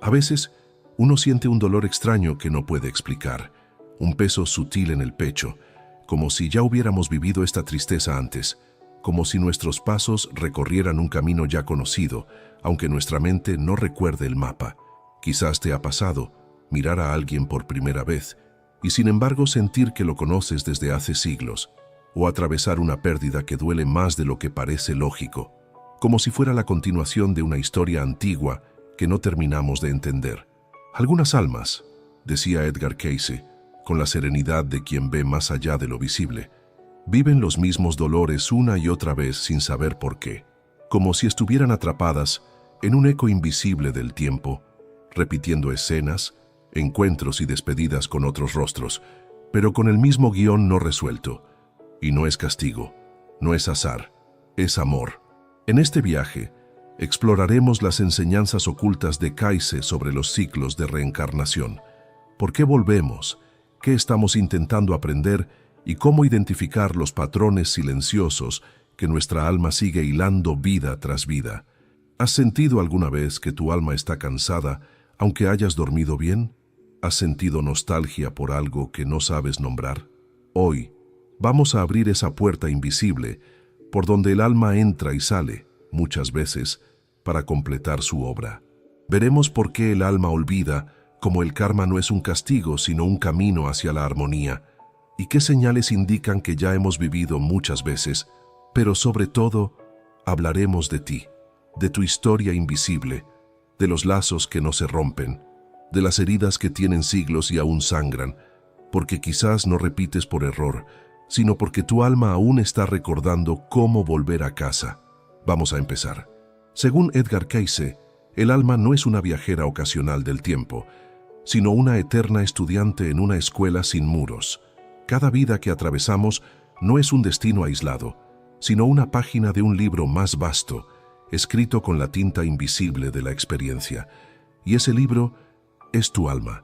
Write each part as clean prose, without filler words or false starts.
A veces, uno siente un dolor extraño que no puede explicar, un peso sutil en el pecho, como si ya hubiéramos vivido esta tristeza antes, como si nuestros pasos recorrieran un camino ya conocido, aunque nuestra mente no recuerde el mapa. Quizás te ha pasado mirar a alguien por primera vez y sin embargo sentir que lo conoces desde hace siglos, o atravesar una pérdida que duele más de lo que parece lógico, como si fuera la continuación de una historia antigua que no terminamos de entender. Algunas almas, decía Edgar Cayce, con la serenidad de quien ve más allá de lo visible, viven los mismos dolores una y otra vez sin saber por qué, como si estuvieran atrapadas en un eco invisible del tiempo, repitiendo escenas, encuentros y despedidas con otros rostros, pero con el mismo guión no resuelto. Y no es castigo, no es azar, es amor. En este viaje, exploraremos las enseñanzas ocultas de Cayce sobre los ciclos de reencarnación. ¿Por qué volvemos? ¿Qué estamos intentando aprender? Y cómo identificar los patrones silenciosos que nuestra alma sigue hilando vida tras vida. ¿Has sentido alguna vez que tu alma está cansada, aunque hayas dormido bien? ¿Has sentido nostalgia por algo que no sabes nombrar? Hoy, vamos a abrir esa puerta invisible por donde el alma entra y sale, muchas veces, para completar su obra. Veremos por qué el alma olvida, como el karma no es un castigo, sino un camino hacia la armonía, y qué señales indican que ya hemos vivido muchas veces, pero sobre todo, hablaremos de ti, de tu historia invisible, de los lazos que no se rompen, de las heridas que tienen siglos y aún sangran, porque quizás no repites por error, sino porque tu alma aún está recordando cómo volver a casa. Vamos a empezar. Según Edgar Cayce, el alma no es una viajera ocasional del tiempo, sino una eterna estudiante en una escuela sin muros. Cada vida que atravesamos no es un destino aislado, sino una página de un libro más vasto, escrito con la tinta invisible de la experiencia. Y ese libro es tu alma.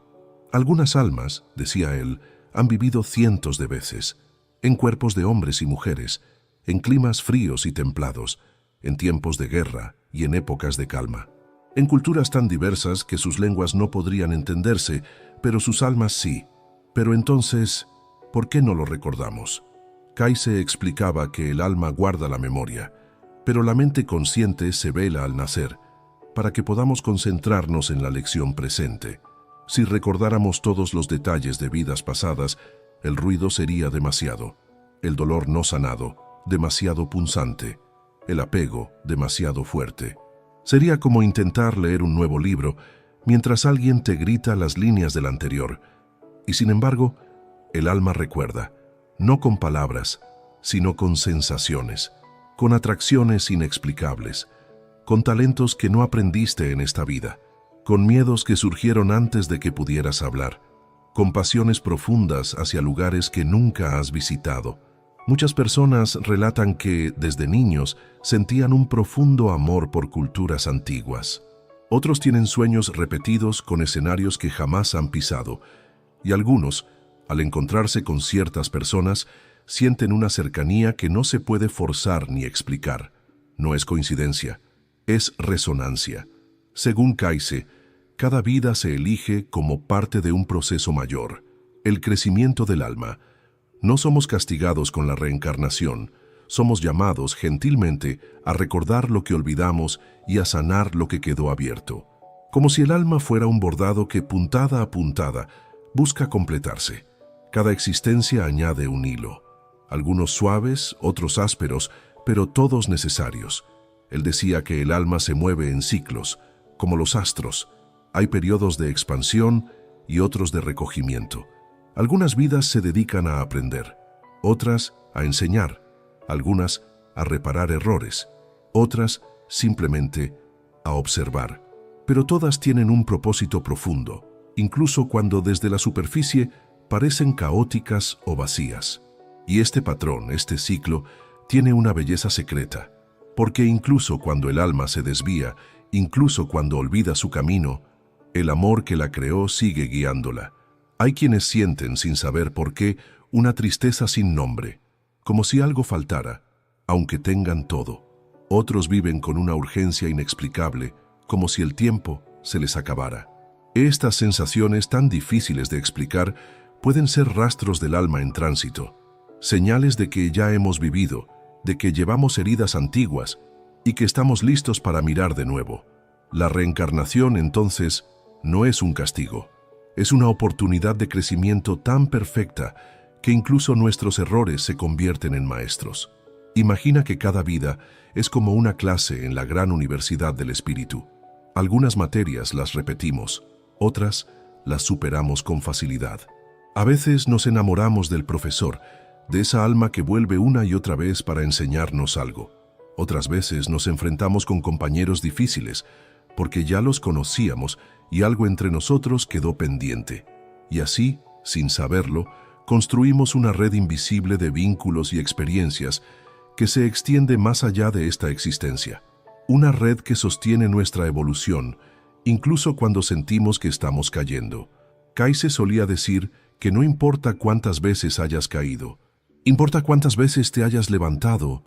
Algunas almas, decía él, han vivido cientos de veces, en cuerpos de hombres y mujeres, en climas fríos y templados, en tiempos de guerra y en épocas de calma, en culturas tan diversas que sus lenguas no podrían entenderse, pero sus almas sí. Pero entonces, ¿por qué no lo recordamos? Cayce explicaba que el alma guarda la memoria, pero la mente consciente se vela al nacer, para que podamos concentrarnos en la lección presente. Si recordáramos todos los detalles de vidas pasadas, el ruido sería demasiado, el dolor no sanado, demasiado punzante, el apego demasiado fuerte. Sería como intentar leer un nuevo libro mientras alguien te grita las líneas del anterior. Y sin embargo, el alma recuerda, no con palabras, sino con sensaciones, con atracciones inexplicables, con talentos que no aprendiste en esta vida, con miedos que surgieron antes de que pudieras hablar, con pasiones profundas hacia lugares que nunca has visitado. Muchas personas relatan que, desde niños, sentían un profundo amor por culturas antiguas. Otros tienen sueños repetidos con escenarios que jamás han pisado, y algunos, al encontrarse con ciertas personas, sienten una cercanía que no se puede forzar ni explicar. No es coincidencia, es resonancia. Según Cayce, cada vida se elige como parte de un proceso mayor, el crecimiento del alma. No somos castigados con la reencarnación, somos llamados gentilmente a recordar lo que olvidamos y a sanar lo que quedó abierto. Como si el alma fuera un bordado que puntada a puntada busca completarse. Cada existencia añade un hilo, algunos suaves, otros ásperos, pero todos necesarios. Él decía que el alma se mueve en ciclos, como los astros. Hay periodos de expansión y otros de recogimiento. Algunas vidas se dedican a aprender, otras a enseñar, algunas a reparar errores, otras simplemente a observar. Pero todas tienen un propósito profundo, incluso cuando desde la superficie parecen caóticas o vacías. Y este patrón, este ciclo, tiene una belleza secreta, porque incluso cuando el alma se desvía, incluso cuando olvida su camino, el amor que la creó sigue guiándola. Hay quienes sienten, sin saber por qué, una tristeza sin nombre, como si algo faltara, aunque tengan todo. Otros viven con una urgencia inexplicable, como si el tiempo se les acabara. Estas sensaciones tan difíciles de explicar pueden ser rastros del alma en tránsito, señales de que ya hemos vivido, de que llevamos heridas antiguas y que estamos listos para mirar de nuevo. La reencarnación, entonces, no es un castigo. Es una oportunidad de crecimiento tan perfecta que incluso nuestros errores se convierten en maestros. Imagina que cada vida es como una clase en la gran universidad del espíritu. Algunas materias las repetimos, otras las superamos con facilidad. A veces nos enamoramos del profesor, de esa alma que vuelve una y otra vez para enseñarnos algo. Otras veces nos enfrentamos con compañeros difíciles, porque ya los conocíamos y algo entre nosotros quedó pendiente. Y así, sin saberlo, construimos una red invisible de vínculos y experiencias que se extiende más allá de esta existencia. Una red que sostiene nuestra evolución, incluso cuando sentimos que estamos cayendo. Kaise solía decir que no importa cuántas veces hayas caído, importa cuántas veces te hayas levantado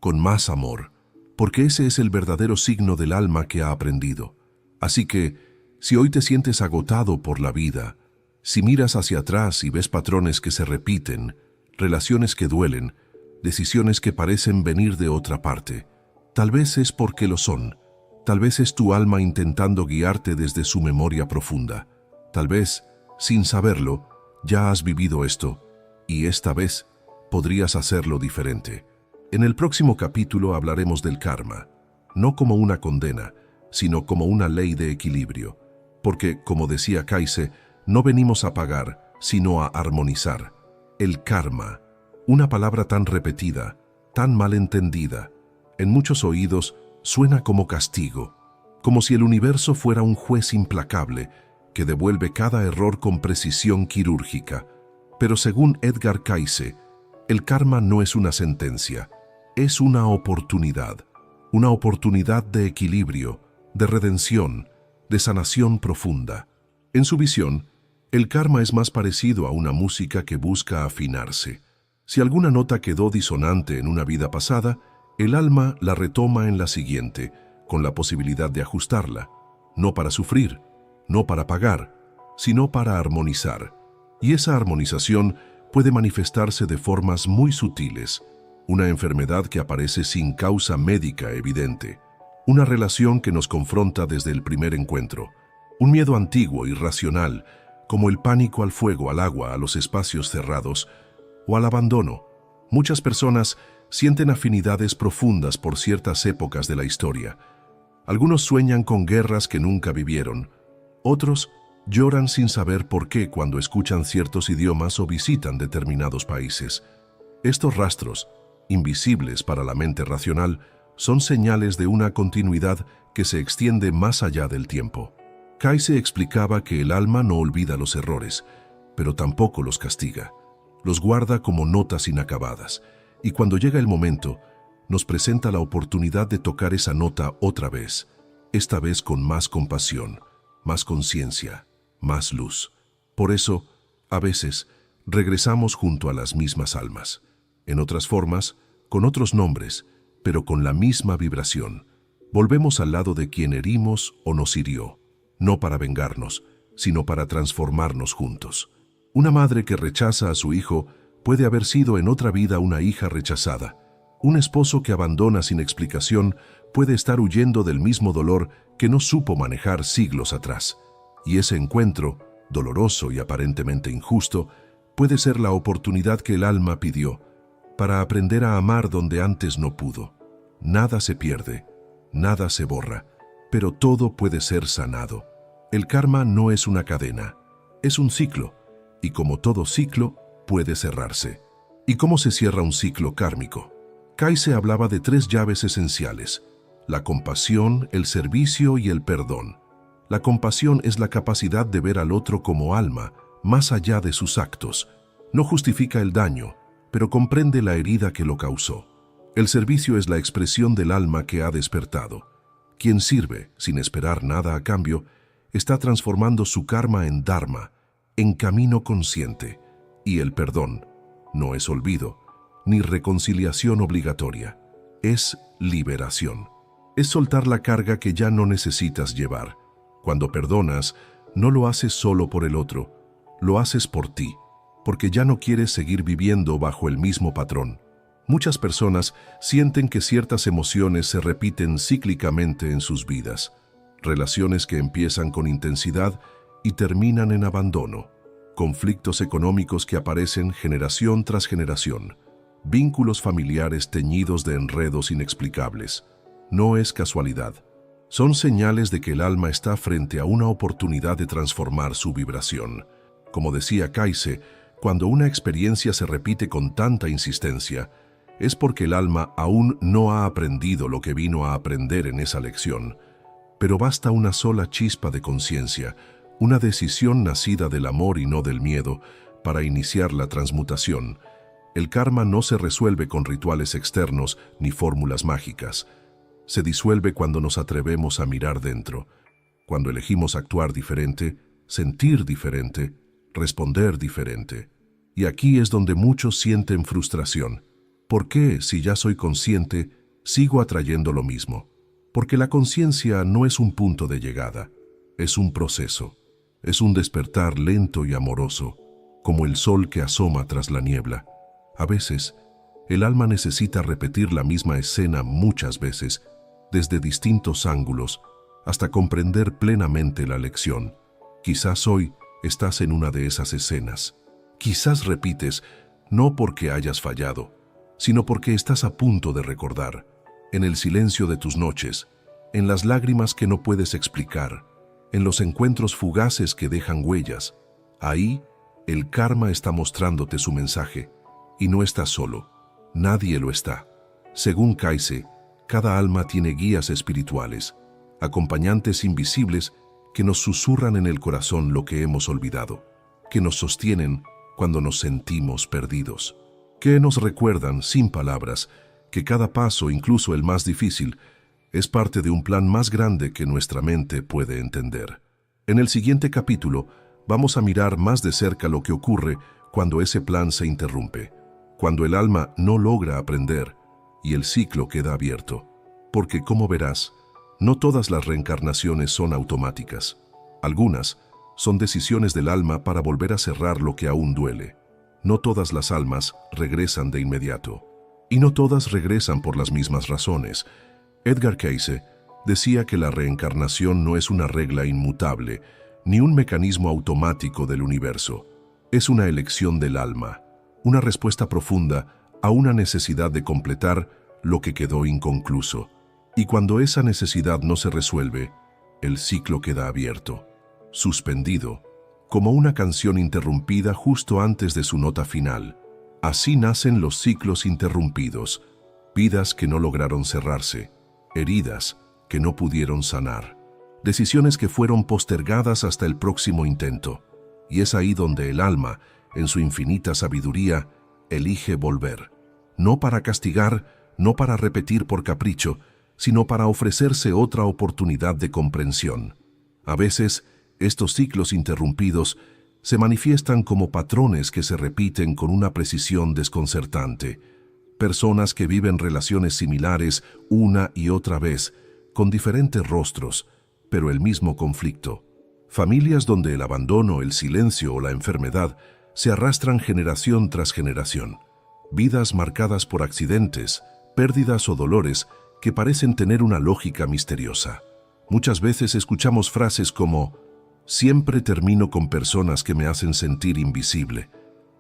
con más amor, porque ese es el verdadero signo del alma que ha aprendido. Así que, si hoy te sientes agotado por la vida, si miras hacia atrás y ves patrones que se repiten, relaciones que duelen, decisiones que parecen venir de otra parte, tal vez es porque lo son. Tal vez es tu alma intentando guiarte desde su memoria profunda. Tal vez, sin saberlo, ya has vivido esto, y esta vez podrías hacerlo diferente. En el próximo capítulo hablaremos del karma, no como una condena, sino como una ley de equilibrio. Porque, como decía Kaise, no venimos a pagar, sino a armonizar. El karma, una palabra tan repetida, tan mal entendida, en muchos oídos suena como castigo, como si el universo fuera un juez implacable que devuelve cada error con precisión quirúrgica. Pero según Edgar Cayce, el karma no es una sentencia, es una oportunidad de equilibrio, de redención, de sanación profunda. En su visión, el karma es más parecido a una música que busca afinarse. Si alguna nota quedó disonante en una vida pasada, el alma la retoma en la siguiente, con la posibilidad de ajustarla, no para sufrir, no para pagar, sino para armonizar. Y esa armonización puede manifestarse de formas muy sutiles, una enfermedad que aparece sin causa médica evidente, una relación que nos confronta desde el primer encuentro, un miedo antiguo, irracional, como el pánico al fuego, al agua, a los espacios cerrados o al abandono. Muchas personas sienten afinidades profundas por ciertas épocas de la historia. Algunos sueñan con guerras que nunca vivieron. Otros lloran sin saber por qué cuando escuchan ciertos idiomas o visitan determinados países. Estos rastros, invisibles para la mente racional, son señales de una continuidad que se extiende más allá del tiempo. Cayce explicaba que el alma no olvida los errores, pero tampoco los castiga. Los guarda como notas inacabadas, y cuando llega el momento, nos presenta la oportunidad de tocar esa nota otra vez, esta vez con más compasión, más conciencia, más luz. Por eso, a veces, regresamos junto a las mismas almas, en otras formas, con otros nombres, pero con la misma vibración. Volvemos al lado de quien herimos o nos hirió, no para vengarnos, sino para transformarnos juntos. Una madre que rechaza a su hijo puede haber sido en otra vida una hija rechazada. Un esposo que abandona sin explicación puede estar huyendo del mismo dolor que no supo manejar siglos atrás. Y ese encuentro, doloroso y aparentemente injusto, puede ser la oportunidad que el alma pidió para aprender a amar donde antes no pudo. Nada se pierde, nada se borra, pero todo puede ser sanado. El karma no es una cadena, es un ciclo, y como todo ciclo, puede cerrarse. ¿Y cómo se cierra un ciclo kármico? Cayce hablaba de 3 llaves esenciales: la compasión, el servicio y el perdón. La compasión es la capacidad de ver al otro como alma, más allá de sus actos. No justifica el daño, pero comprende la herida que lo causó. El servicio es la expresión del alma que ha despertado. Quien sirve, sin esperar nada a cambio, está transformando su karma en dharma, en camino consciente. Y el perdón no es olvido, ni reconciliación obligatoria. Es liberación. Es soltar la carga que ya no necesitas llevar. Cuando perdonas, no lo haces solo por el otro, lo haces por ti, porque ya no quieres seguir viviendo bajo el mismo patrón. Muchas personas sienten que ciertas emociones se repiten cíclicamente en sus vidas, relaciones que empiezan con intensidad y terminan en abandono, conflictos económicos que aparecen generación tras generación, vínculos familiares teñidos de enredos inexplicables. No es casualidad. Son señales de que el alma está frente a una oportunidad de transformar su vibración. Como decía Kaize, cuando una experiencia se repite con tanta insistencia, es porque el alma aún no ha aprendido lo que vino a aprender en esa lección. Pero basta una sola chispa de conciencia, una decisión nacida del amor y no del miedo, para iniciar la transmutación. El karma no se resuelve con rituales externos ni fórmulas mágicas. Se disuelve cuando nos atrevemos a mirar dentro, cuando elegimos actuar diferente, sentir diferente, responder diferente. Y aquí es donde muchos sienten frustración. ¿Por qué, si ya soy consciente, sigo atrayendo lo mismo? Porque la conciencia no es un punto de llegada, es un proceso, es un despertar lento y amoroso, como el sol que asoma tras la niebla. A veces, el alma necesita repetir la misma escena muchas veces, desde distintos ángulos, hasta comprender plenamente la lección. Quizás hoy estás en una de esas escenas. Quizás repites, no porque hayas fallado, sino porque estás a punto de recordar, en el silencio de tus noches, en las lágrimas que no puedes explicar, en los encuentros fugaces que dejan huellas. Ahí, el karma está mostrándote su mensaje, y no estás solo, nadie lo está. Según Kaize, cada alma tiene guías espirituales, acompañantes invisibles que nos susurran en el corazón lo que hemos olvidado, que nos sostienen cuando nos sentimos perdidos, que nos recuerdan sin palabras que cada paso, incluso el más difícil, es parte de un plan más grande que nuestra mente puede entender. En el siguiente capítulo vamos a mirar más de cerca lo que ocurre cuando ese plan se interrumpe, cuando el alma no logra aprender y el ciclo queda abierto. Porque, como verás, no todas las reencarnaciones son automáticas. Algunas son decisiones del alma para volver a cerrar lo que aún duele. No todas las almas regresan de inmediato. Y no todas regresan por las mismas razones. Edgar Cayce decía que la reencarnación no es una regla inmutable, ni un mecanismo automático del universo. Es una elección del alma, una respuesta profunda a una necesidad de completar lo que quedó inconcluso. Y cuando esa necesidad no se resuelve, el ciclo queda abierto, suspendido, como una canción interrumpida justo antes de su nota final. Así nacen los ciclos interrumpidos, vidas que no lograron cerrarse, heridas que no pudieron sanar, decisiones que fueron postergadas hasta el próximo intento. Y es ahí donde el alma, en su infinita sabiduría, elige volver. No para castigar, no para repetir por capricho, sino para ofrecerse otra oportunidad de comprensión. A veces, estos ciclos interrumpidos se manifiestan como patrones que se repiten con una precisión desconcertante. Personas que viven relaciones similares una y otra vez, con diferentes rostros, pero el mismo conflicto. Familias donde el abandono, el silencio o la enfermedad se arrastran generación tras generación. Vidas marcadas por accidentes, pérdidas o dolores que parecen tener una lógica misteriosa. Muchas veces escuchamos frases como: siempre termino con personas que me hacen sentir invisible.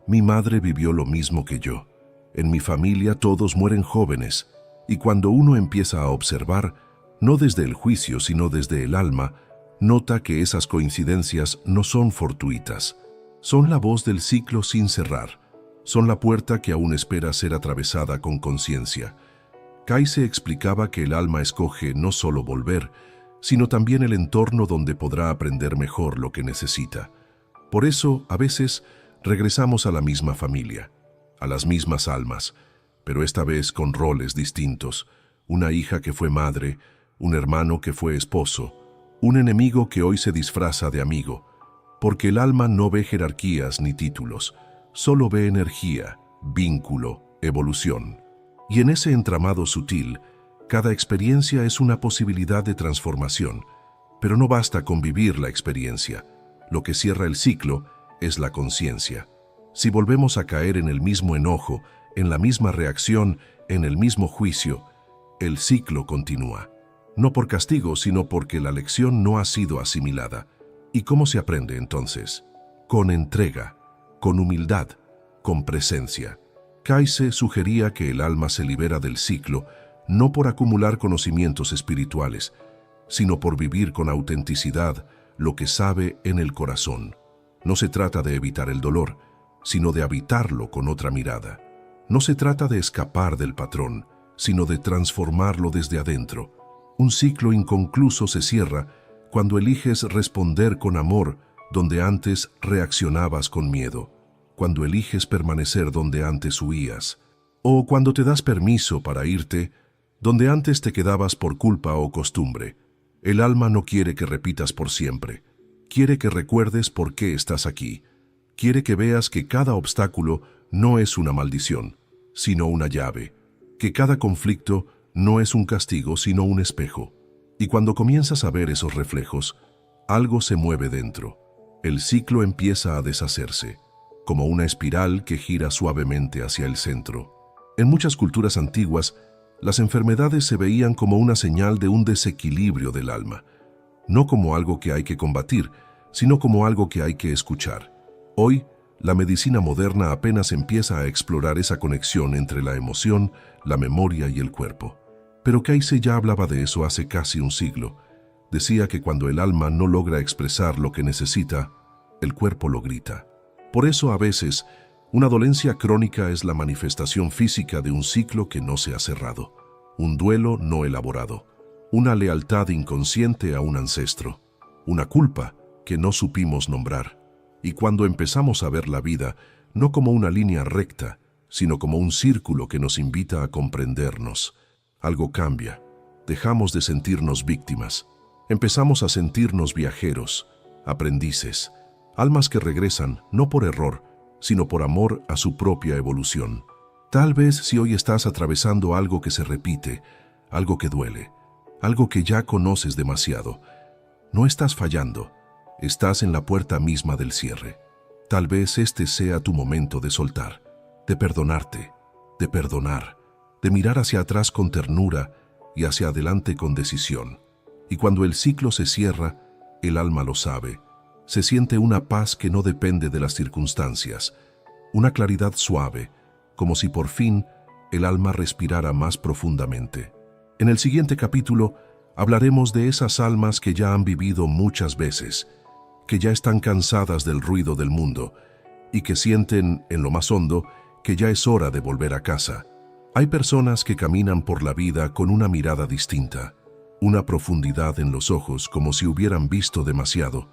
Mi madre vivió lo mismo que yo. En mi familia todos mueren jóvenes. Y cuando uno empieza a observar, no desde el juicio sino desde el alma, nota que esas coincidencias no son fortuitas. Son la voz del ciclo sin cerrar. Son la puerta que aún espera ser atravesada con conciencia. Cayce explicaba que el alma escoge no solo volver, sino también el entorno donde podrá aprender mejor lo que necesita. Por eso, a veces, regresamos a la misma familia, a las mismas almas, pero esta vez con roles distintos. Una hija que fue madre, un hermano que fue esposo, un enemigo que hoy se disfraza de amigo, porque el alma no ve jerarquías ni títulos, solo ve energía, vínculo, evolución. Y en ese entramado sutil, cada experiencia es una posibilidad de transformación, Pero no basta con vivir la experiencia. Lo que cierra el ciclo es la conciencia. Si volvemos a caer en el mismo enojo, en la misma reacción, en el mismo juicio, el ciclo continúa. No por castigo, sino porque la lección no ha sido asimilada. ¿Y cómo se aprende entonces? Con entrega, con humildad, con presencia. Kaise sugería que el alma se libera del ciclo no por acumular conocimientos espirituales, sino por vivir con autenticidad lo que sabe en el corazón. No se trata de evitar el dolor, sino de habitarlo con otra mirada. No se trata de escapar del patrón, sino de transformarlo desde adentro. Un ciclo inconcluso se cierra cuando eliges responder con amor donde antes reaccionabas con miedo, cuando eliges permanecer donde antes huías, o cuando te das permiso para irte donde antes te quedabas por culpa o costumbre. El alma no quiere que repitas por siempre. Quiere que recuerdes por qué estás aquí. Quiere que veas que cada obstáculo no es una maldición, sino una llave. Que cada conflicto no es un castigo, sino un espejo. Y cuando comienzas a ver esos reflejos, algo se mueve dentro. El ciclo empieza a deshacerse, como una espiral que gira suavemente hacia el centro. En muchas culturas antiguas, las enfermedades se veían como una señal de un desequilibrio del alma, no como algo que hay que combatir, sino como algo que hay que escuchar. Hoy, la medicina moderna apenas empieza a explorar esa conexión entre la emoción, la memoria y el cuerpo. Pero Kaise ya hablaba de eso hace casi un siglo. Decía que cuando el alma no logra expresar lo que necesita, el cuerpo lo grita. Por eso a veces, una dolencia crónica es la manifestación física de un ciclo que no se ha cerrado, un duelo no elaborado, una lealtad inconsciente a un ancestro, una culpa que no supimos nombrar. Y cuando empezamos a ver la vida no como una línea recta, sino como un círculo que nos invita a comprendernos, algo cambia. Dejamos de sentirnos víctimas. Empezamos a sentirnos viajeros, aprendices, almas que regresan no por error, sino por amor a su propia evolución. Tal vez si hoy estás atravesando algo que se repite, algo que duele, algo que ya conoces demasiado, no estás fallando. Estás en la puerta misma del cierre. Tal vez este sea tu momento de soltar, de perdonarte, de perdonar, de mirar hacia atrás con ternura y hacia adelante con decisión. Y cuando el ciclo se cierra, el alma lo sabe. Se siente una paz que no depende de las circunstancias, una claridad suave, como si por fin el alma respirara más profundamente. En el siguiente capítulo hablaremos de esas almas que ya han vivido muchas veces, que ya están cansadas del ruido del mundo y que sienten en lo más hondo que ya es hora de volver a casa. Hay personas que caminan por la vida con una mirada distinta, una profundidad en los ojos como si hubieran visto demasiado,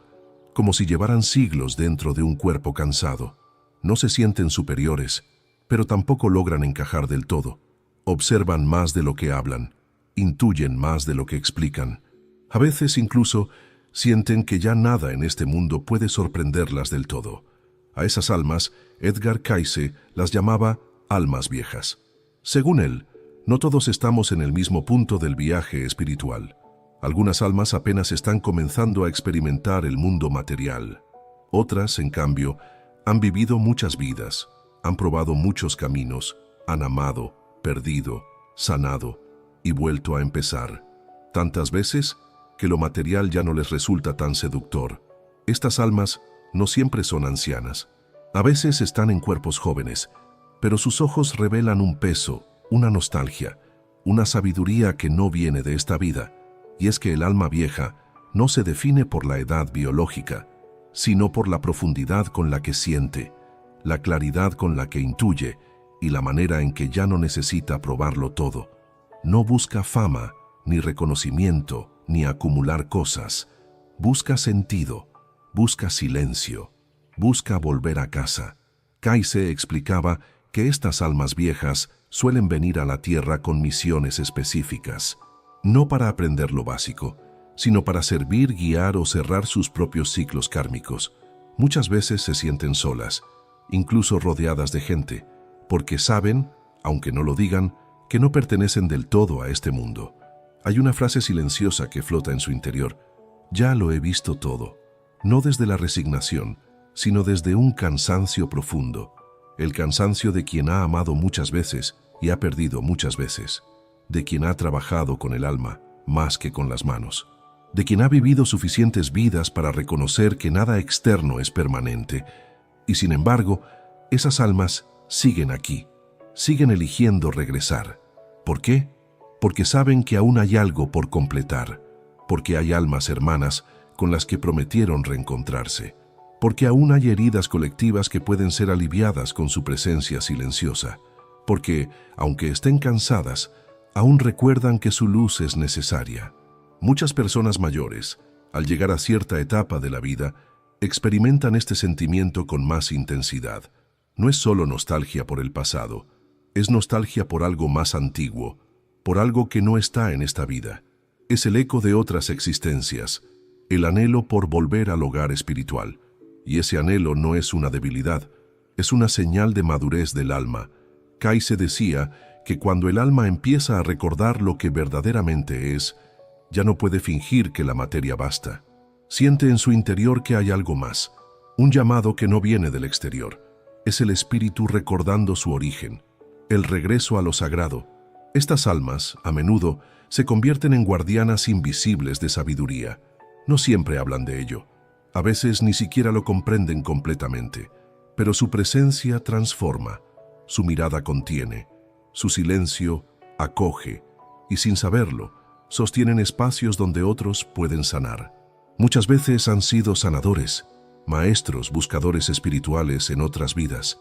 como si llevaran siglos dentro de un cuerpo cansado. No se sienten superiores, pero tampoco logran encajar del todo. Observan más de lo que hablan, intuyen más de lo que explican. A veces incluso sienten que ya nada en este mundo puede sorprenderlas del todo. A esas almas, Edgar Cayce las llamaba almas viejas. Según él, no todos estamos en el mismo punto del viaje espiritual. Algunas almas apenas están comenzando a experimentar el mundo material. Otras, en cambio, han vivido muchas vidas, han probado muchos caminos, han amado, perdido, sanado y vuelto a empezar. Tantas veces que lo material ya no les resulta tan seductor. Estas almas no siempre son ancianas. A veces están en cuerpos jóvenes, pero sus ojos revelan un peso, una nostalgia, una sabiduría que no viene de esta vida. Y es que el alma vieja no se define por la edad biológica, sino por la profundidad con la que siente, la claridad con la que intuye y la manera en que ya no necesita probarlo todo. No busca fama, ni reconocimiento, ni acumular cosas. Busca sentido, busca silencio, busca volver a casa. Cayce explicaba que estas almas viejas suelen venir a la tierra con misiones específicas, no para aprender lo básico, sino para servir, guiar o cerrar sus propios ciclos kármicos. Muchas veces se sienten solas, incluso rodeadas de gente, porque saben, aunque no lo digan, que no pertenecen del todo a este mundo. Hay una frase silenciosa que flota en su interior. Ya lo he visto todo, no desde la resignación, sino desde un cansancio profundo, el cansancio de quien ha amado muchas veces y ha perdido muchas veces, de quien ha trabajado con el alma más que con las manos, de quien ha vivido suficientes vidas para reconocer que nada externo es permanente, y sin embargo, esas almas siguen aquí, siguen eligiendo regresar. ¿Por qué? Porque saben que aún hay algo por completar, porque hay almas hermanas con las que prometieron reencontrarse, porque aún hay heridas colectivas que pueden ser aliviadas con su presencia silenciosa, porque, aunque estén cansadas, aún recuerdan que su luz es necesaria. Muchas personas mayores, al llegar a cierta etapa de la vida, experimentan este sentimiento con más intensidad. No es solo nostalgia por el pasado, es nostalgia por algo más antiguo, por algo que no está en esta vida. Es el eco de otras existencias, el anhelo por volver al hogar espiritual. Y ese anhelo no es una debilidad, es una señal de madurez del alma. Kayse decía que cuando el alma empieza a recordar lo que verdaderamente es, ya no puede fingir que la materia basta. Siente en su interior que hay algo más, un llamado que no viene del exterior. Es el espíritu recordando su origen, el regreso a lo sagrado. Estas almas, a menudo, se convierten en guardianas invisibles de sabiduría. No siempre hablan de ello. A veces ni siquiera lo comprenden completamente, pero su presencia transforma, su mirada contiene, su silencio acoge, y sin saberlo, sostienen espacios donde otros pueden sanar. Muchas veces han sido sanadores, maestros, buscadores espirituales en otras vidas.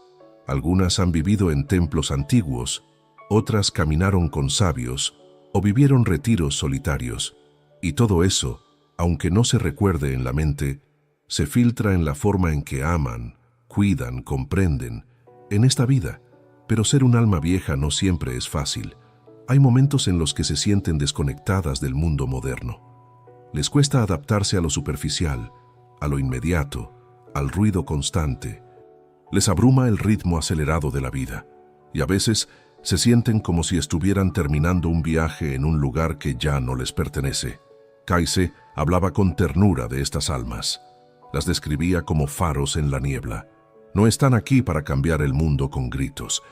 Algunas han vivido en templos antiguos, otras caminaron con sabios o vivieron retiros solitarios. Y todo eso, aunque no se recuerde en la mente, se filtra en la forma en que aman, cuidan, comprenden, en esta vida. Pero ser un alma vieja no siempre es fácil. Hay momentos en los que se sienten desconectadas del mundo moderno. Les cuesta adaptarse a lo superficial, a lo inmediato, al ruido constante. Les abruma el ritmo acelerado de la vida, y a veces se sienten como si estuvieran terminando un viaje en un lugar que ya no les pertenece. Kayse hablaba con ternura de estas almas. Las describía como faros en la niebla. No están aquí para cambiar el mundo con gritos,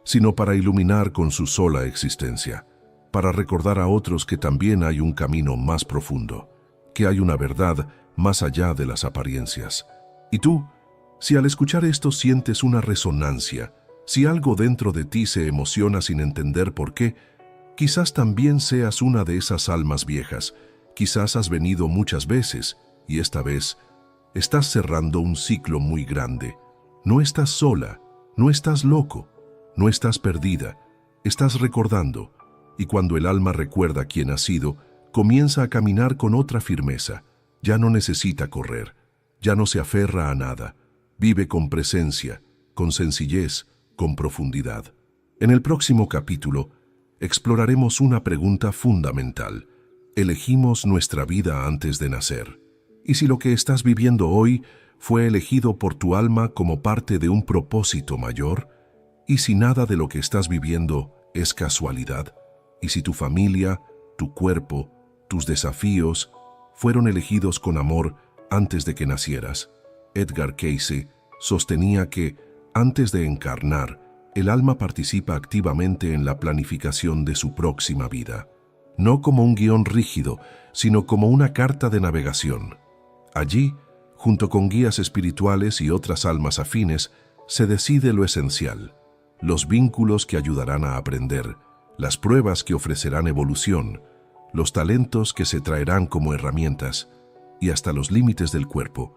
sino para iluminar con su sola existencia, para recordar a otros que también hay un camino más profundo, que hay una verdad más allá de las apariencias. Y tú, si al escuchar esto sientes una resonancia, si algo dentro de ti se emociona sin entender por qué, quizás también seas una de esas almas viejas. Quizás has venido muchas veces y esta vez estás cerrando un ciclo muy grande. No estás sola, no estás loco, no estás perdida, estás recordando. Y cuando el alma recuerda quién ha sido, comienza a caminar con otra firmeza. Ya no necesita correr, ya no se aferra a nada. Vive con presencia, con sencillez, con profundidad. En el próximo capítulo, exploraremos una pregunta fundamental. ¿Elegimos nuestra vida antes de nacer? ¿Y si lo que estás viviendo hoy fue elegido por tu alma como parte de un propósito mayor? ¿Y si nada de lo que estás viviendo es casualidad? ¿Y si tu familia, tu cuerpo, tus desafíos fueron elegidos con amor antes de que nacieras? Edgar Cayce sostenía que, antes de encarnar, el alma participa activamente en la planificación de su próxima vida, no como un guión rígido, sino como una carta de navegación. Allí, junto con guías espirituales y otras almas afines, se decide lo esencial, los vínculos que ayudarán a aprender, las pruebas que ofrecerán evolución, los talentos que se traerán como herramientas, y hasta los límites del cuerpo,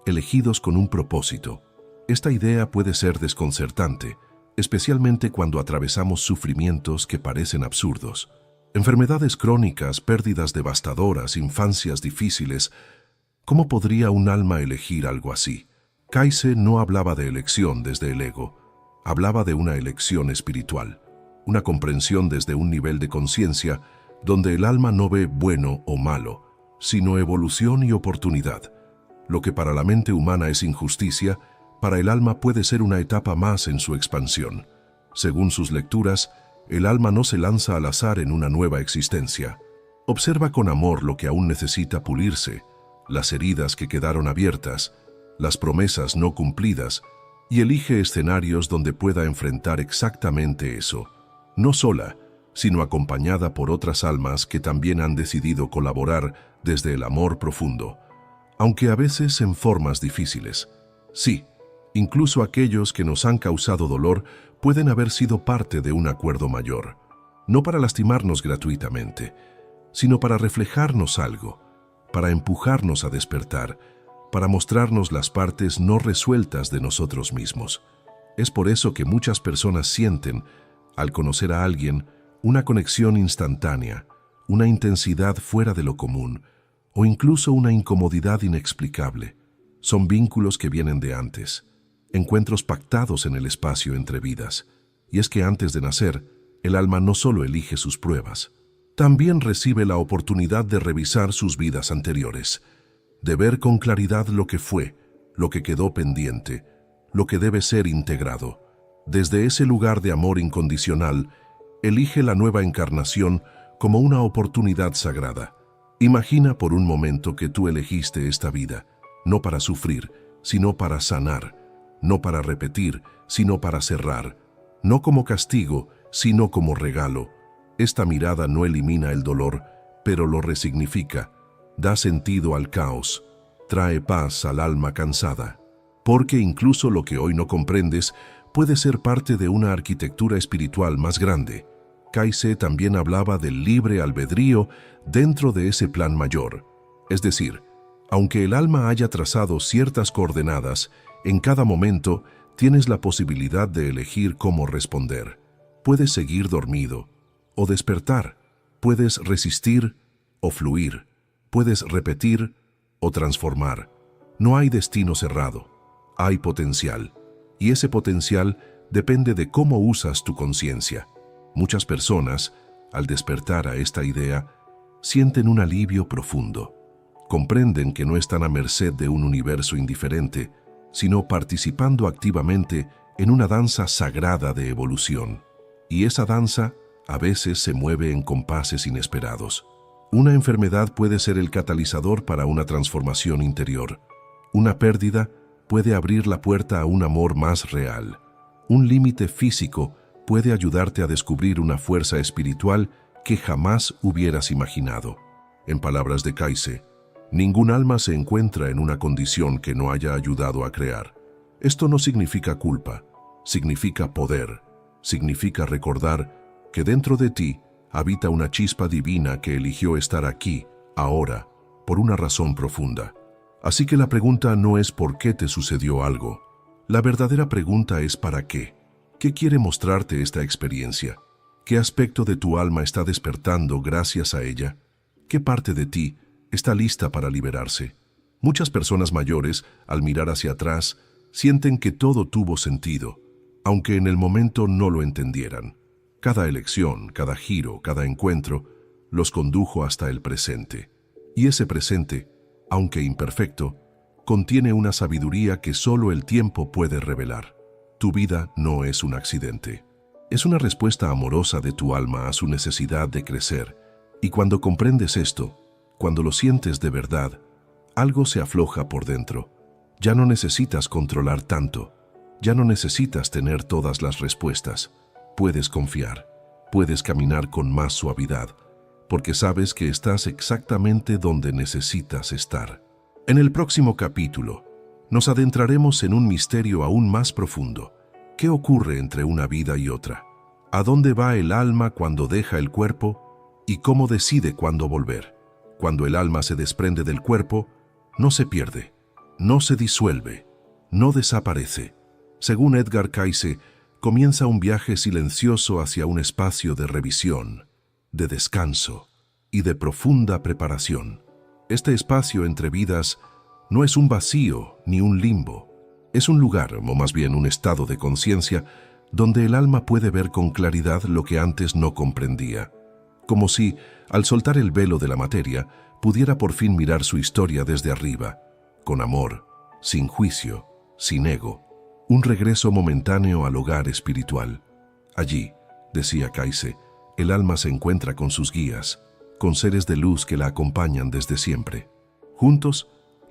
elegidos con un propósito. Esta idea puede ser desconcertante, especialmente cuando atravesamos sufrimientos que parecen absurdos. Enfermedades crónicas, pérdidas devastadoras, infancias difíciles. ¿Cómo podría un alma elegir algo así? Kayse no hablaba de elección desde el ego, hablaba de una elección espiritual, una comprensión desde un nivel de conciencia donde el alma no ve bueno o malo, sino evolución y oportunidad. Lo que para la mente humana es injusticia, para el alma puede ser una etapa más en su expansión. Según sus lecturas, el alma no se lanza al azar en una nueva existencia. Observa con amor lo que aún necesita pulirse, las heridas que quedaron abiertas, las promesas no cumplidas, y elige escenarios donde pueda enfrentar exactamente eso, no sola, sino acompañada por otras almas que también han decidido colaborar desde el amor profundo, aunque a veces en formas difíciles. Sí, incluso aquellos que nos han causado dolor pueden haber sido parte de un acuerdo mayor, no para lastimarnos gratuitamente, sino para reflejarnos algo, para empujarnos a despertar, para mostrarnos las partes no resueltas de nosotros mismos. Es por eso que muchas personas sienten, al conocer a alguien, una conexión instantánea, una intensidad fuera de lo común, o incluso una incomodidad inexplicable. Son vínculos que vienen de antes, encuentros pactados en el espacio entre vidas. Y es que antes de nacer, el alma no solo elige sus pruebas, también recibe la oportunidad de revisar sus vidas anteriores, de ver con claridad lo que fue, lo que quedó pendiente, lo que debe ser integrado. Desde ese lugar de amor incondicional, elige la nueva encarnación como una oportunidad sagrada. Imagina por un momento que tú elegiste esta vida, no para sufrir, sino para sanar, no para repetir, sino para cerrar, no como castigo, sino como regalo. Esta mirada no elimina el dolor, pero lo resignifica, da sentido al caos, trae paz al alma cansada. Porque incluso lo que hoy no comprendes puede ser parte de una arquitectura espiritual más grande. Kaise también hablaba del libre albedrío dentro de ese plan mayor. Es decir, aunque el alma haya trazado ciertas coordenadas, en cada momento tienes la posibilidad de elegir cómo responder. Puedes seguir dormido o despertar, puedes resistir o fluir, puedes repetir o transformar. No hay destino cerrado, hay potencial, y ese potencial depende de cómo usas tu conciencia. Muchas personas, al despertar a esta idea, sienten un alivio profundo. Comprenden que no están a merced de un universo indiferente, sino participando activamente en una danza sagrada de evolución. Y esa danza a veces se mueve en compases inesperados. Una enfermedad puede ser el catalizador para una transformación interior. Una pérdida puede abrir la puerta a un amor más real. Un límite físico puede ayudarte a descubrir una fuerza espiritual que jamás hubieras imaginado. En palabras de Kaise, ningún alma se encuentra en una condición que no haya ayudado a crear. Esto no significa culpa, significa poder, significa recordar que dentro de ti habita una chispa divina que eligió estar aquí, ahora, por una razón profunda. Así que la pregunta no es por qué te sucedió algo. La verdadera pregunta es ¿para qué? ¿Qué quiere mostrarte esta experiencia? ¿Qué aspecto de tu alma está despertando gracias a ella? ¿Qué parte de ti está lista para liberarse? Muchas personas mayores, al mirar hacia atrás, sienten que todo tuvo sentido, aunque en el momento no lo entendieran. Cada elección, cada giro, cada encuentro, los condujo hasta el presente. Y ese presente, aunque imperfecto, contiene una sabiduría que solo el tiempo puede revelar. Tu vida no es un accidente. Es una respuesta amorosa de tu alma a su necesidad de crecer. Y cuando comprendes esto, cuando lo sientes de verdad, algo se afloja por dentro. Ya no necesitas controlar tanto. Ya no necesitas tener todas las respuestas. Puedes confiar. Puedes caminar con más suavidad, porque sabes que estás exactamente donde necesitas estar. En el próximo capítulo, nos adentraremos en un misterio aún más profundo. ¿Qué ocurre entre una vida y otra? ¿A dónde va el alma cuando deja el cuerpo? ¿Y cómo decide cuándo volver? Cuando el alma se desprende del cuerpo, no se pierde, no se disuelve, no desaparece. Según Edgar Cayce, comienza un viaje silencioso hacia un espacio de revisión, de descanso y de profunda preparación. Este espacio entre vidas no es un vacío ni un limbo. Es un lugar, o más bien un estado de conciencia, donde el alma puede ver con claridad lo que antes no comprendía. Como si, al soltar el velo de la materia, pudiera por fin mirar su historia desde arriba, con amor, sin juicio, sin ego. Un regreso momentáneo al hogar espiritual. Allí, decía Cayce, el alma se encuentra con sus guías, con seres de luz que la acompañan desde siempre. Juntos,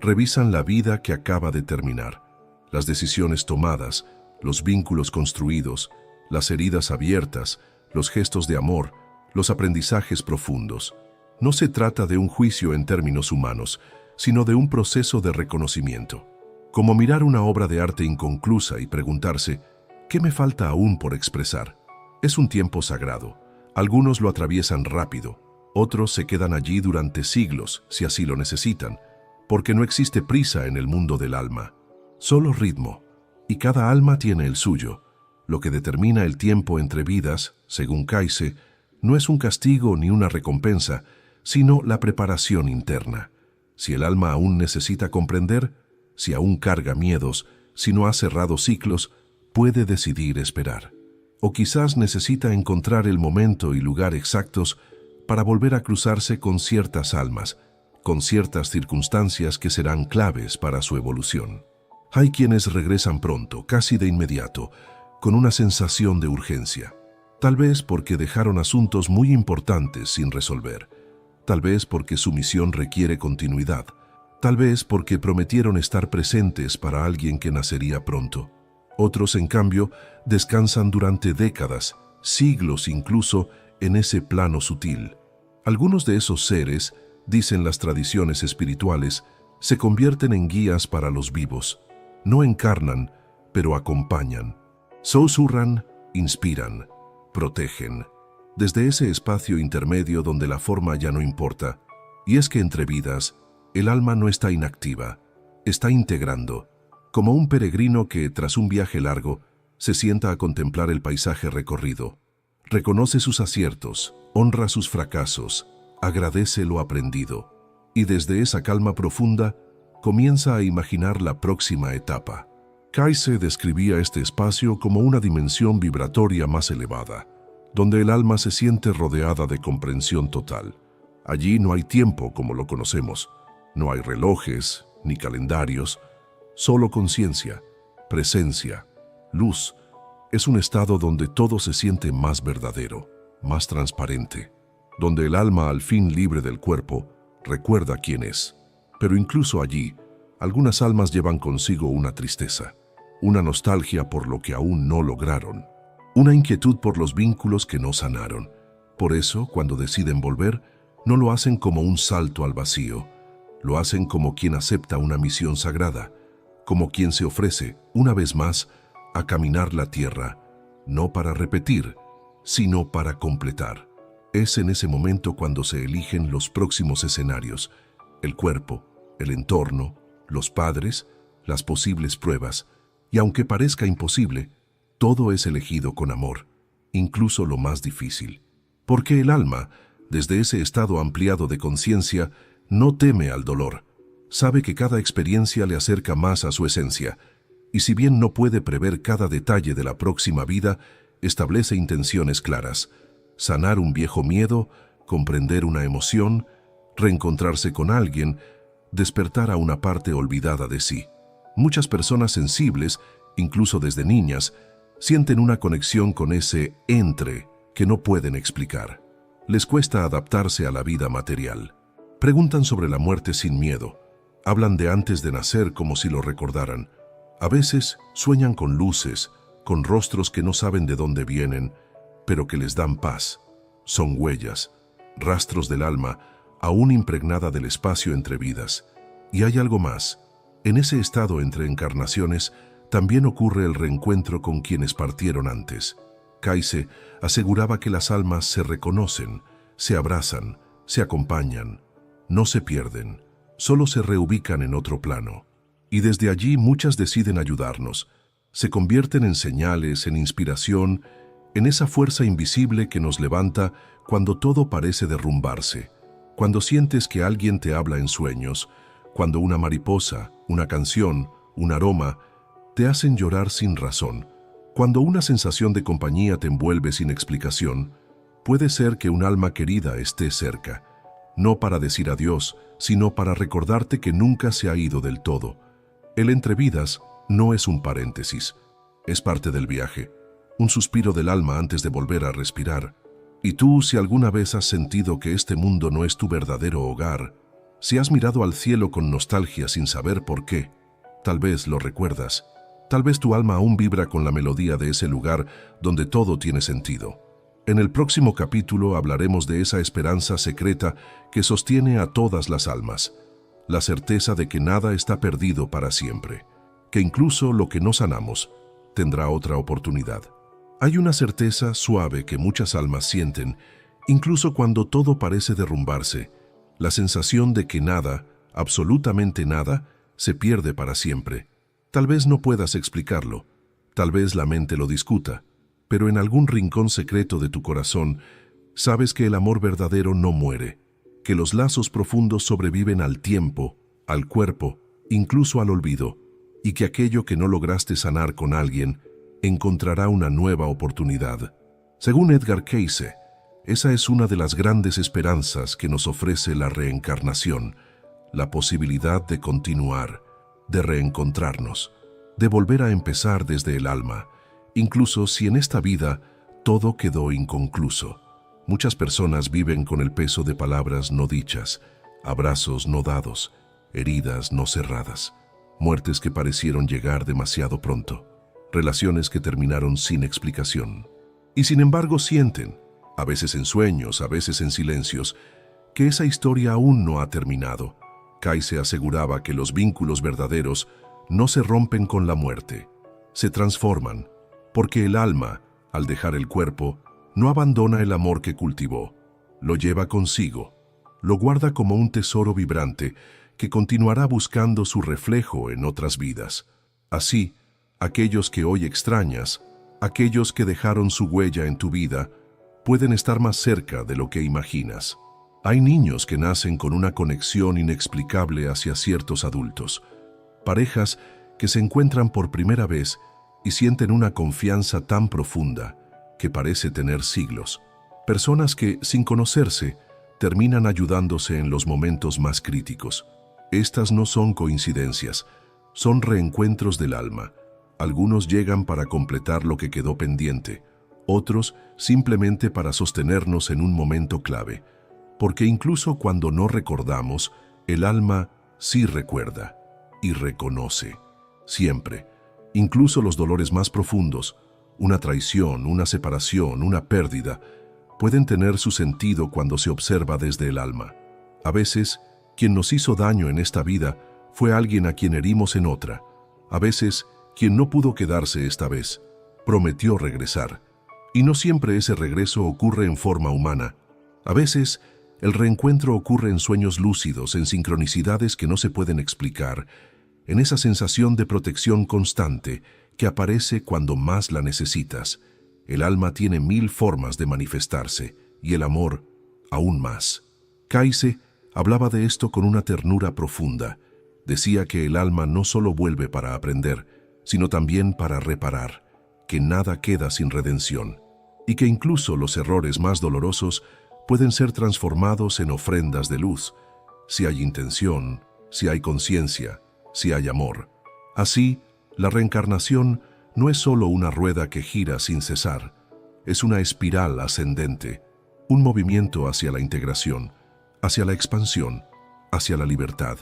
revisan la vida que acaba de terminar, las decisiones tomadas, los vínculos construidos, las heridas abiertas, los gestos de amor, los aprendizajes profundos. No se trata de un juicio en términos humanos, sino de un proceso de reconocimiento. Como mirar una obra de arte inconclusa y preguntarse, ¿qué me falta aún por expresar? Es un tiempo sagrado. Algunos lo atraviesan rápido, otros se quedan allí durante siglos, si así lo necesitan, porque no existe prisa en el mundo del alma, solo ritmo, y cada alma tiene el suyo. Lo que determina el tiempo entre vidas, según Kayse, no es un castigo ni una recompensa, sino la preparación interna. Si el alma aún necesita comprender, si aún carga miedos, si no ha cerrado ciclos, puede decidir esperar. O quizás necesita encontrar el momento y lugar exactos para volver a cruzarse con ciertas almas, con ciertas circunstancias que serán claves para su evolución. Hay quienes regresan pronto, casi de inmediato, con una sensación de urgencia. Tal vez porque dejaron asuntos muy importantes sin resolver. Tal vez porque su misión requiere continuidad. Tal vez porque prometieron estar presentes para alguien que nacería pronto. Otros, en cambio, descansan durante décadas, siglos incluso, en ese plano sutil. Algunos de esos seres, dicen las tradiciones espirituales, se convierten en guías para los vivos. No encarnan, pero acompañan. Susurran, inspiran, protegen. Desde ese espacio intermedio donde la forma ya no importa. Y es que entre vidas, el alma no está inactiva, está integrando, como un peregrino que, tras un viaje largo, se sienta a contemplar el paisaje recorrido. Reconoce sus aciertos, honra sus fracasos, agradece lo aprendido, y desde esa calma profunda, comienza a imaginar la próxima etapa. Kayse describía este espacio como una dimensión vibratoria más elevada, donde el alma se siente rodeada de comprensión total. Allí no hay tiempo como lo conocemos, no hay relojes ni calendarios, solo conciencia, presencia, luz. Es un estado donde todo se siente más verdadero, más transparente, donde el alma, al fin libre del cuerpo, recuerda quién es. Pero incluso allí, algunas almas llevan consigo una tristeza, una nostalgia por lo que aún no lograron, una inquietud por los vínculos que no sanaron. Por eso, cuando deciden volver, no lo hacen como un salto al vacío, lo hacen como quien acepta una misión sagrada, como quien se ofrece, una vez más, a caminar la tierra, no para repetir, sino para completar. Es en ese momento cuando se eligen los próximos escenarios, el cuerpo, el entorno, los padres, las posibles pruebas, y aunque parezca imposible, todo es elegido con amor, incluso lo más difícil. Porque el alma, desde ese estado ampliado de conciencia, no teme al dolor. Sabe que cada experiencia le acerca más a su esencia, y si bien no puede prever cada detalle de la próxima vida, establece intenciones claras: sanar un viejo miedo, comprender una emoción, reencontrarse con alguien, despertar a una parte olvidada de sí. Muchas personas sensibles, incluso desde niñas, sienten una conexión con ese entre que no pueden explicar. Les cuesta adaptarse a la vida material. Preguntan sobre la muerte sin miedo. Hablan de antes de nacer como si lo recordaran. A veces sueñan con luces, con rostros que no saben de dónde vienen, pero que les dan paz. Son huellas, rastros del alma, aún impregnada del espacio entre vidas. Y hay algo más. En ese estado entre encarnaciones, también ocurre el reencuentro con quienes partieron antes. Kayse aseguraba que las almas se reconocen, se abrazan, se acompañan, no se pierden, solo se reubican en otro plano. Y desde allí muchas deciden ayudarnos. Se convierten en señales, en inspiración, en esa fuerza invisible que nos levanta cuando todo parece derrumbarse, cuando sientes que alguien te habla en sueños, cuando una mariposa, una canción, un aroma, te hacen llorar sin razón, cuando una sensación de compañía te envuelve sin explicación. Puede ser que un alma querida esté cerca, no para decir adiós, sino para recordarte que nunca se ha ido del todo. El entre vidas no es un paréntesis, es parte del viaje, un suspiro del alma antes de volver a respirar. Y tú, si alguna vez has sentido que este mundo no es tu verdadero hogar, Si has mirado al cielo con nostalgia sin saber por qué, tal vez lo recuerdas. Tal vez tu alma aún vibra con la melodía de ese lugar donde todo tiene sentido. En el próximo capítulo hablaremos de esa esperanza secreta que sostiene a todas las almas, la certeza de que nada está perdido para siempre, que incluso lo que no sanamos tendrá otra oportunidad. Hay una certeza suave que muchas almas sienten, incluso cuando todo parece derrumbarse, la sensación de que nada, absolutamente nada, se pierde para siempre. Tal vez no puedas explicarlo, tal vez la mente lo discuta, pero en algún rincón secreto de tu corazón sabes que el amor verdadero no muere, que los lazos profundos sobreviven al tiempo, al cuerpo, incluso al olvido, y que aquello que no lograste sanar con alguien encontrará una nueva oportunidad. Según Edgar Cayce, esa es una de las grandes esperanzas que nos ofrece la reencarnación, la posibilidad de continuar, de reencontrarnos, de volver a empezar desde el alma, incluso si en esta vida todo quedó inconcluso. Muchas personas viven con el peso de palabras no dichas, abrazos no dados, heridas no cerradas, muertes que parecieron llegar demasiado pronto, relaciones que terminaron sin explicación. Y sin embargo sienten, a veces en sueños, a veces en silencios, que esa historia aún no ha terminado. Cayce aseguraba que los vínculos verdaderos no se rompen con la muerte, se transforman, porque el alma, al dejar el cuerpo, no abandona el amor que cultivó, lo lleva consigo, lo guarda como un tesoro vibrante que continuará buscando su reflejo en otras vidas. Así, aquellos que hoy extrañas, aquellos que dejaron su huella en tu vida, pueden estar más cerca de lo que imaginas. Hay niños que nacen con una conexión inexplicable hacia ciertos adultos, parejas que se encuentran por primera vez y sienten una confianza tan profunda que parece tener siglos, personas que, sin conocerse, terminan ayudándose en los momentos más críticos. Estas no son coincidencias, son reencuentros del alma. Algunos llegan para completar lo que quedó pendiente, otros simplemente para sostenernos en un momento clave. Porque incluso cuando no recordamos, el alma sí recuerda y reconoce. Siempre, incluso los dolores más profundos, una traición, una separación, una pérdida, pueden tener su sentido cuando se observa desde el alma. A veces, quien nos hizo daño en esta vida fue alguien a quien herimos en otra. A veces, quien no pudo quedarse esta vez, prometió regresar. Y no siempre ese regreso ocurre en forma humana. A veces, el reencuentro ocurre en sueños lúcidos, en sincronicidades que no se pueden explicar, en esa sensación de protección constante que aparece cuando más la necesitas. El alma tiene 1000 formas de manifestarse, y el amor, aún más. Cayce hablaba de esto con una ternura profunda. Decía que el alma no solo vuelve para aprender, sino también para reparar, que nada queda sin redención, y que incluso los errores más dolorosos pueden ser transformados en ofrendas de luz, si hay intención, si hay conciencia, si hay amor. Así, la reencarnación no es solo una rueda que gira sin cesar, es una espiral ascendente, un movimiento hacia la integración, hacia la expansión, hacia la libertad.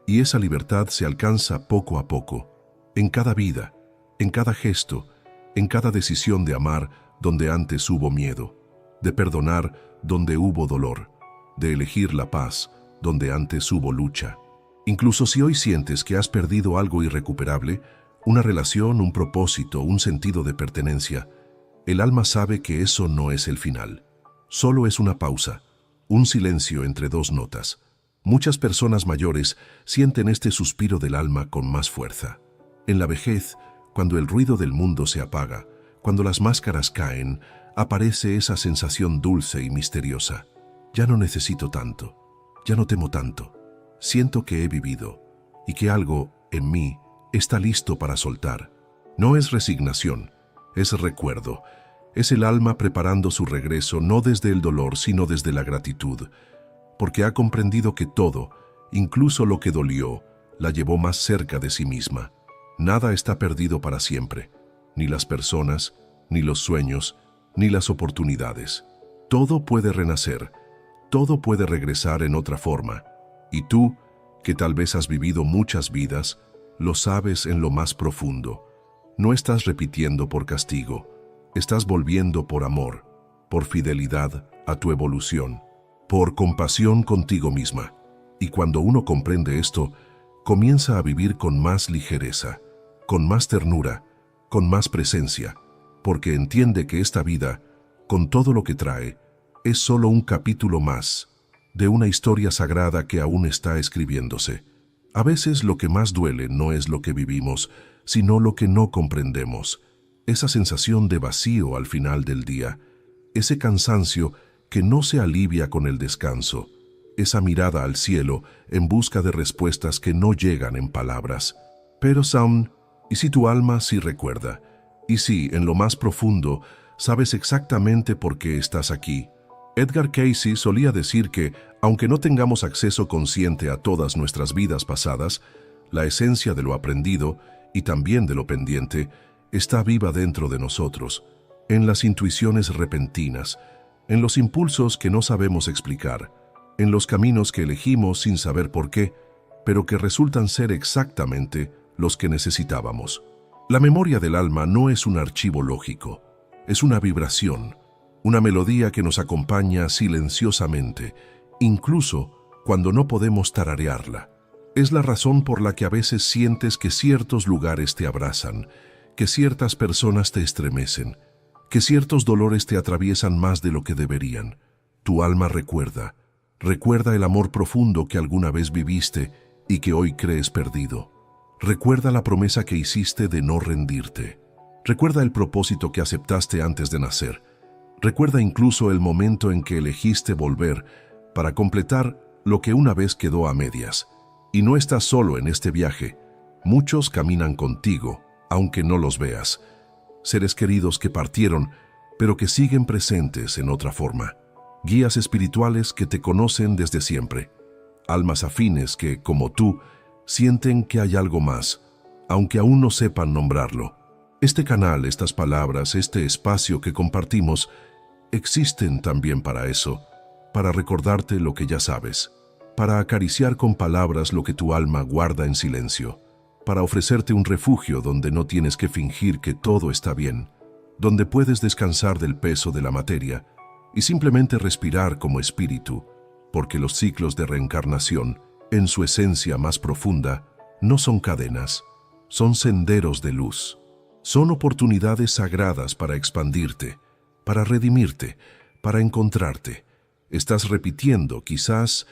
Y esa libertad se alcanza poco a poco, en cada vida, en cada gesto, en cada decisión de amar donde antes hubo miedo, de perdonar donde hubo dolor, de elegir la paz donde antes hubo lucha. Incluso si hoy sientes que has perdido algo irrecuperable, una relación, un propósito, un sentido de pertenencia, el alma sabe que eso no es el final. Solo es una pausa, un silencio entre dos notas. Muchas personas mayores sienten este suspiro del alma con más fuerza. En la vejez, cuando el ruido del mundo se apaga, cuando las máscaras caen, aparece esa sensación dulce y misteriosa. Ya no necesito tanto, ya no temo tanto. Siento que he vivido y que algo en mí está listo para soltar. No es resignación, es recuerdo. Es el alma preparando su regreso no desde el dolor, sino desde la gratitud, porque ha comprendido que todo, incluso lo que dolió, la llevó más cerca de sí misma. Nada está perdido para siempre, ni las personas, ni los sueños, ni las oportunidades. Todo puede renacer, todo puede regresar en otra forma, Y tú, que tal vez has vivido muchas vidas, lo sabes en lo más profundo. No estás repitiendo por castigo, estás volviendo por amor, por fidelidad a tu evolución, por compasión contigo misma. Y cuando uno comprende esto, comienza a vivir con más ligereza, con más ternura, con más presencia, porque entiende que esta vida, con todo lo que trae, es solo un capítulo más de una historia sagrada que aún está escribiéndose. A veces lo que más duele no es lo que vivimos, sino lo que no comprendemos. Esa sensación de vacío al final del día, ese cansancio que no se alivia con el descanso, esa mirada al cielo en busca de respuestas que no llegan en palabras. Pero Sam, ¿y si tu alma sí recuerda? ¿Y si, en lo más profundo, sabes exactamente por qué estás aquí? Edgar Cayce solía decir que, aunque no tengamos acceso consciente a todas nuestras vidas pasadas, la esencia de lo aprendido y también de lo pendiente está viva dentro de nosotros, en las intuiciones repentinas, en los impulsos que no sabemos explicar, en los caminos que elegimos sin saber por qué, pero que resultan ser exactamente los que necesitábamos. La memoria del alma no es un archivo lógico, es una vibración, una melodía que nos acompaña silenciosamente, incluso cuando no podemos tararearla. Es la razón por la que a veces sientes que ciertos lugares te abrazan, que ciertas personas te estremecen, que ciertos dolores te atraviesan más de lo que deberían. Tu alma recuerda el amor profundo que alguna vez viviste y que hoy crees perdido. Recuerda la promesa que hiciste de no rendirte. Recuerda el propósito que aceptaste antes de nacer. Recuerda incluso el momento en que elegiste volver para completar lo que una vez quedó a medias. Y no estás solo en este viaje. Muchos caminan contigo, aunque no los veas. Seres queridos que partieron, pero que siguen presentes en otra forma. Guías espirituales que te conocen desde siempre. Almas afines que, como tú, sienten que hay algo más, aunque aún no sepan nombrarlo. Este canal, estas palabras, este espacio que compartimos, existen también para eso, para recordarte lo que ya sabes, para acariciar con palabras lo que tu alma guarda en silencio, para ofrecerte un refugio donde no tienes que fingir que todo está bien, donde puedes descansar del peso de la materia y simplemente respirar como espíritu, porque los ciclos de reencarnación, en su esencia más profunda, no son cadenas, son senderos de luz. Son oportunidades sagradas para expandirte, para redimirte, para encontrarte. Estás repitiendo, quizás,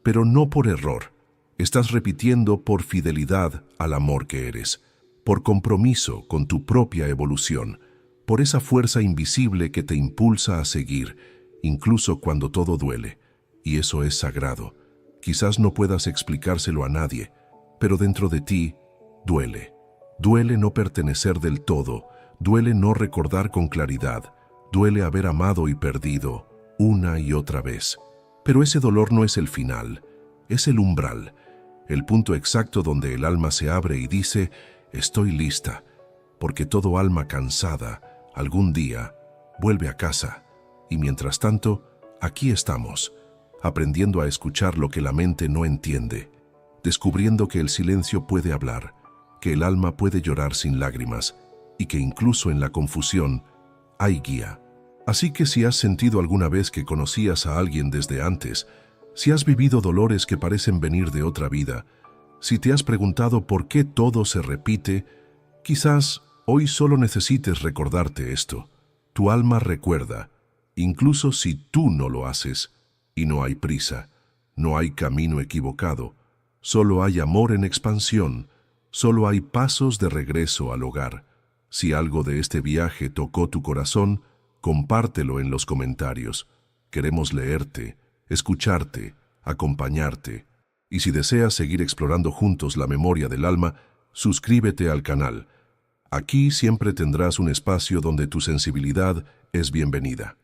pero no por error. Estás repitiendo por fidelidad al amor que eres, por compromiso con tu propia evolución, por esa fuerza invisible que te impulsa a seguir, incluso cuando todo duele. Y eso es sagrado. Quizás no puedas explicárselo a nadie, pero dentro de ti duele. Duele no pertenecer del todo, duele no recordar con claridad, duele haber amado y perdido una y otra vez. Pero ese dolor no es el final, es el umbral, el punto exacto donde el alma se abre y dice, estoy lista, porque todo alma cansada, algún día, vuelve a casa. Y mientras tanto, aquí estamos, aprendiendo a escuchar lo que la mente no entiende, descubriendo que el silencio puede hablar, que el alma puede llorar sin lágrimas y que incluso en la confusión hay guía. Así que si has sentido alguna vez que conocías a alguien desde antes, si has vivido dolores que parecen venir de otra vida, si te has preguntado por qué todo se repite, quizás hoy solo necesites recordarte esto. Tu alma recuerda, incluso si tú no lo haces, y no hay prisa, no hay camino equivocado, solo hay amor en expansión, solo hay pasos de regreso al hogar. Si algo de este viaje tocó tu corazón, compártelo en los comentarios. Queremos leerte, escucharte, acompañarte. Y si deseas seguir explorando juntos la memoria del alma, suscríbete al canal. Aquí siempre tendrás un espacio donde tu sensibilidad es bienvenida.